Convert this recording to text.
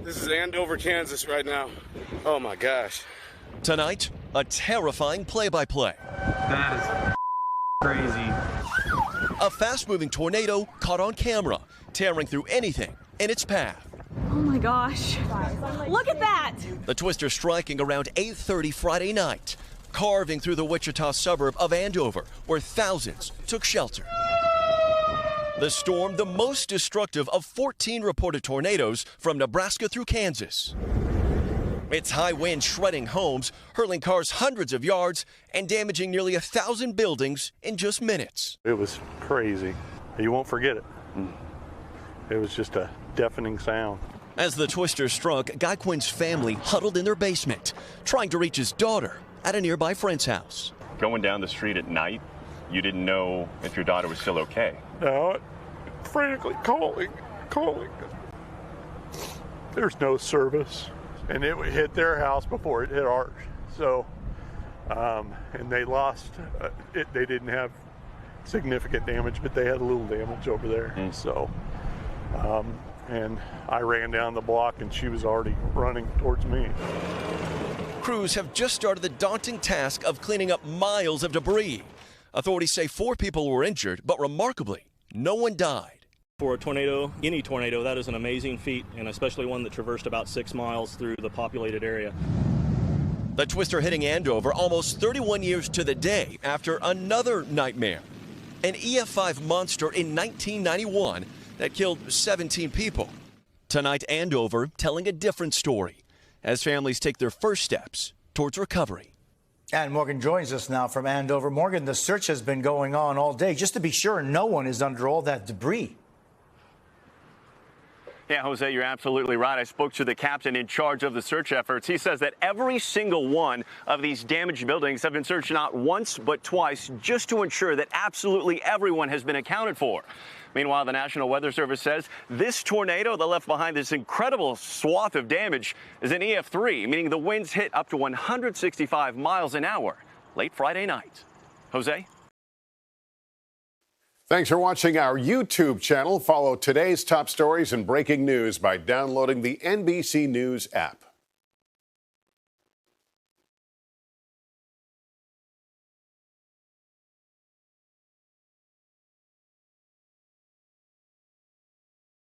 This is Andover, Kansas right now. Oh my gosh. Tonight, a terrifying play-by-play. That is crazy. A fast-moving tornado caught on camera, tearing through anything in its path. Oh my gosh. Look at that. The twister striking around 8:30 Friday night, carving through the Wichita suburb of Andover, where thousands took shelter. The storm, the most destructive of 14 reported tornadoes from Nebraska through Kansas. Its high wind shredding homes, hurling cars hundreds of yards, and damaging nearly 1,000 buildings in just minutes. It was crazy. You won't forget it. It was just a deafening sound. As the twister struck, Guy Quinn's family huddled in their basement, trying to reach his daughter at a nearby friend's house. Going down the street at night, you didn't know if your daughter was still okay. No, frantically calling. There's no service, and it hit their house before it hit ours. So, and they lost. They didn't have significant damage, but they had a little damage over there. So, and I ran down the block, and she was already running towards me. Crews have just started the daunting task of cleaning up miles of debris. Authorities say 4 people were injured, but remarkably, no one died. For a tornado, any tornado, that is an amazing feat, and especially one that traversed about 6 miles through the populated area. The twister hitting Andover almost 31 years to the day after another nightmare. An EF-5 monster in 1991 that killed 17 people. Tonight, Andover telling a different story as families take their first steps towards recovery. And Morgan joins us now from Andover. Morgan, the search has been going on all day just to be sure no one is under all that debris. Yeah, Jose, you're absolutely right. I spoke to the captain in charge of the search efforts. He says that every single one of these damaged buildings have been searched not once but twice just to ensure that absolutely everyone has been accounted for. Meanwhile, the National Weather Service says this tornado that left behind this incredible swath of damage is an EF-3, meaning the winds hit up to 165 miles an hour late Friday night. Jose? Thanks for watching our YouTube channel. Follow today's top stories and breaking news by downloading the NBC News app.